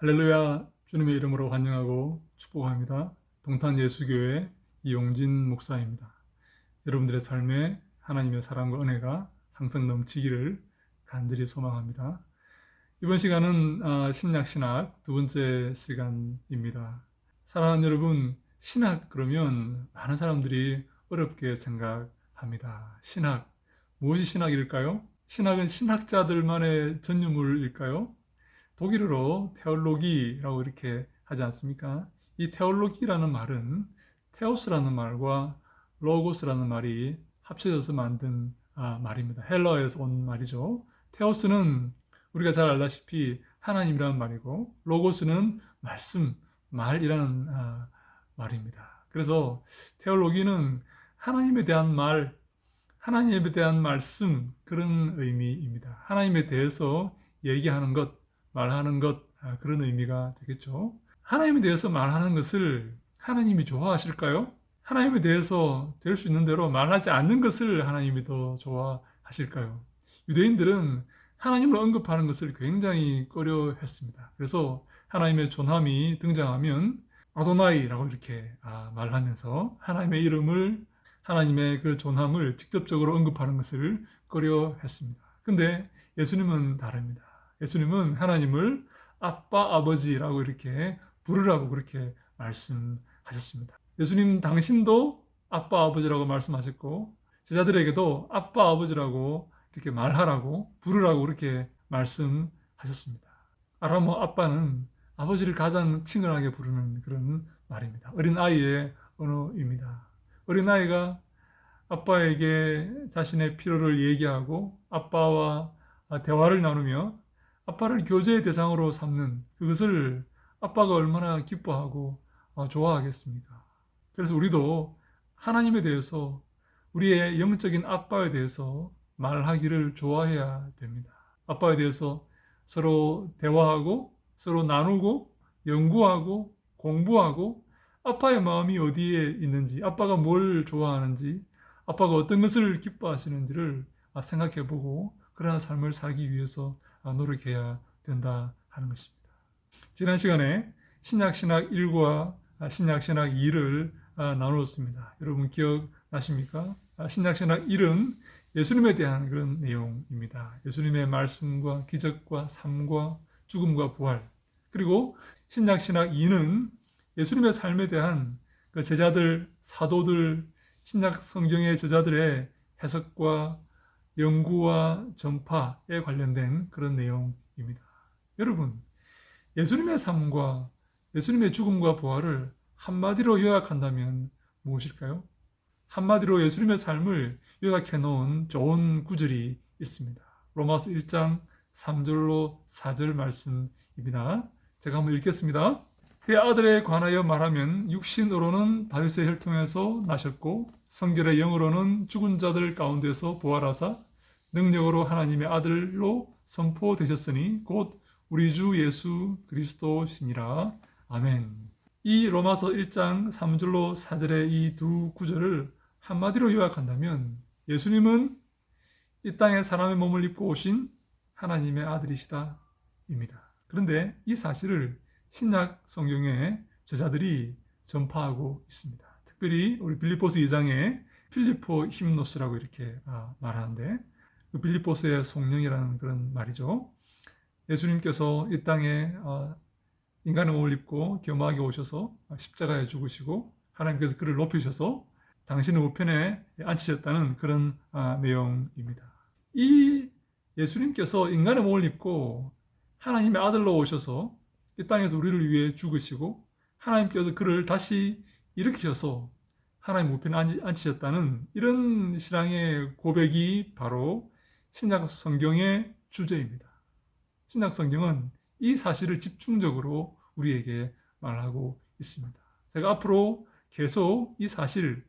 할렐루야. 주님의 이름으로 환영하고 축복합니다. 동탄예수교회 이용진 목사입니다. 여러분들의 삶에 하나님의 사랑과 은혜가 항상 넘치기를 간절히 소망합니다. 이번 시간은 신약신학 두 번째 시간입니다. 사랑하는 여러분, 신학 그러면 많은 사람들이 어렵게 생각합니다. 신학, 무엇이 신학일까요? 신학은 신학자들만의 전유물일까요? 독일어로 테올로기라고 이렇게 하지 않습니까? 이 테올로기라는 말은 테오스라는 말과 로고스라는 말이 합쳐져서 만든 말입니다. 헬라어에서 온 말이죠. 테오스는 우리가 잘 알다시피 하나님이라는 말이고, 로고스는 말씀, 말이라는 말입니다. 그래서 테올로기는 하나님에 대한 말, 하나님에 대한 말씀, 그런 의미입니다. 하나님에 대해서 얘기하는 것, 말하는 것, 그런 의미가 되겠죠. 하나님에 대해서 말하는 것을 하나님이 좋아하실까요? 하나님에 대해서 될 수 있는 대로 말하지 않는 것을 하나님이 더 좋아하실까요? 유대인들은 하나님을 언급하는 것을 굉장히 꺼려했습니다. 그래서 하나님의 존함이 등장하면 아도나이라고 이렇게 말하면서 하나님의 이름을, 하나님의 그 존함을 직접적으로 언급하는 것을 꺼려했습니다. 근데 예수님은 다릅니다. 예수님은 하나님을 아빠, 아버지라고 이렇게 부르라고 그렇게 말씀하셨습니다. 예수님 당신도 아빠, 아버지라고 말씀하셨고, 제자들에게도 아빠, 아버지라고 이렇게 말하라고, 부르라고 그렇게 말씀하셨습니다. 아람어 아빠는 아버지를 가장 친근하게 부르는 그런 말입니다. 어린아이의 언어입니다. 어린아이가 아빠에게 자신의 필요를 얘기하고 아빠와 대화를 나누며 아빠를 교제의 대상으로 삼는 그것을 아빠가 얼마나 기뻐하고 좋아하겠습니까? 그래서 우리도 하나님에 대해서, 우리의 영적인 아빠에 대해서 말하기를 좋아해야 됩니다. 아빠에 대해서 서로 대화하고 서로 나누고 연구하고 공부하고 아빠의 마음이 어디에 있는지, 아빠가 뭘 좋아하는지, 아빠가 어떤 것을 기뻐하시는지를 생각해보고 그러한 삶을 살기 위해서 노력해야 된다 하는 것입니다. 지난 시간에 신약신학 1과 신약신학 2를 나누었습니다. 여러분 기억나십니까? 신약신학 1은 예수님에 대한 그런 내용입니다. 예수님의 말씀과 기적과 삶과 죽음과 부활. 그리고 신약신학 2는 예수님의 삶에 대한 그 제자들, 사도들, 신약 성경의 저자들의 해석과 연구와 전파에 관련된 그런 내용입니다. 여러분, 예수님의 삶과 예수님의 죽음과 부활을 한마디로 요약한다면 무엇일까요? 한마디로 예수님의 삶을 요약해 놓은 좋은 구절이 있습니다. 로마서 1장 3절로 4절 말씀입니다. 제가 한번 읽겠습니다. 그의 아들에 관하여 말하면 육신으로는 다윗의 혈통에서 나셨고 성결의 영으로는 죽은 자들 가운데서 부활하사 능력으로 하나님의 아들로 선포되셨으니 곧 우리 주 예수 그리스도시니라. 아멘. 이 로마서 1장 3절로 4절의 이 두 구절을 한마디로 요약한다면 예수님은 이 땅에 사람의 몸을 입고 오신 하나님의 아들이시다 입니다. 그런데 이 사실을 신약 성경의 저자들이 전파하고 있습니다. 특별히 우리 빌립보스 2장에 필리포 힘노스라고 이렇게 말하는데, 그 빌립보스의 성령이라는 그런 말이죠. 예수님께서 이 땅에 인간의 몸을 입고 겸하게 오셔서 십자가에 죽으시고 하나님께서 그를 높이셔서 당신의 우편에 앉히셨다는 그런 내용입니다. 이 예수님께서 인간의 몸을 입고 하나님의 아들로 오셔서 이 땅에서 우리를 위해 죽으시고 하나님께서 그를 다시 일으키셔서 하나님 우편에 앉히셨다는 이런 신앙의 고백이 바로 신약 성경의 주제입니다. 신약 성경은 이 사실을 집중적으로 우리에게 말하고 있습니다. 제가 앞으로 계속 이 사실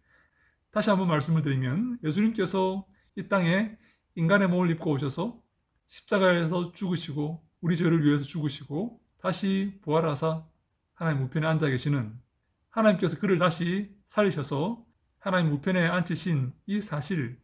다시 한번 말씀을 드리면, 예수님께서 이 땅에 인간의 몸을 입고 오셔서 십자가에서 죽으시고 우리 죄를 위해서 죽으시고 다시 부활하사 하나님 우편에 앉아 계시는, 하나님께서 그를 다시 살리셔서 하나님 우편에 앉히신 이 사실을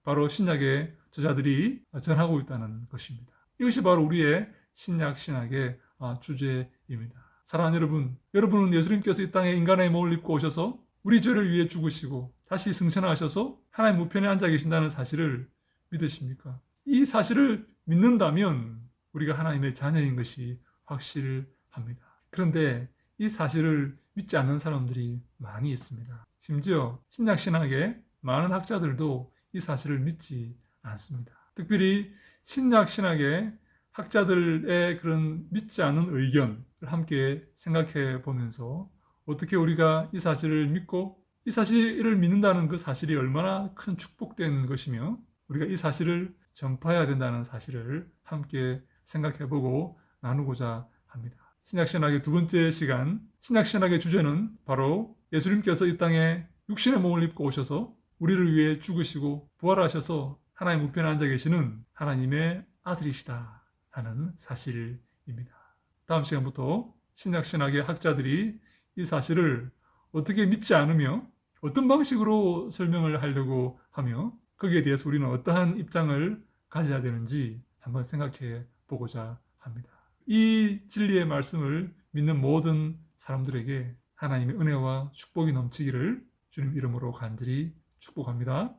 바로 신약의 저자들이 전하고 있다는 것입니다. 이것이 바로 우리의 신약 신학의 주제입니다. 사랑하는 여러분, 여러분은 예수님께서 이 땅에 인간의 몸을 입고 오셔서 우리 죄를 위해 죽으시고 다시 승천하셔서 하나님 우편에 앉아 계신다는 사실을 믿으십니까? 이 사실을 믿는다면 우리가 하나님의 자녀인 것이 확실합니다. 그런데 이 사실을 믿지 않는 사람들이 많이 있습니다. 심지어 신약신학의 많은 학자들도 이 사실을 믿지 않습니다. 특별히 신약신학의 학자들의 그런 믿지 않는 의견을 함께 생각해 보면서 어떻게 우리가 이 사실을 믿고 이 사실을 믿는다는 그 사실이 얼마나 큰 축복된 것이며 우리가 이 사실을 전파해야 된다는 사실을 함께 생각해 보고 나누고자 합니다. 신약신학의 두 번째 시간, 신약신학의 주제는 바로 예수님께서 이 땅에 육신의 몸을 입고 오셔서 우리를 위해 죽으시고 부활하셔서 하나님 우편에 앉아 계시는 하나님의 아들이시다 하는 사실입니다. 다음 시간부터 신약신학의 학자들이 이 사실을 어떻게 믿지 않으며 어떤 방식으로 설명을 하려고 하며 거기에 대해서 우리는 어떠한 입장을 가져야 되는지 한번 생각해 보고자 합니다. 이 진리의 말씀을 믿는 모든 사람들에게 하나님의 은혜와 축복이 넘치기를 주님 이름으로 간절히 축복합니다.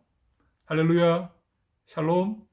할렐루야, 샬롬.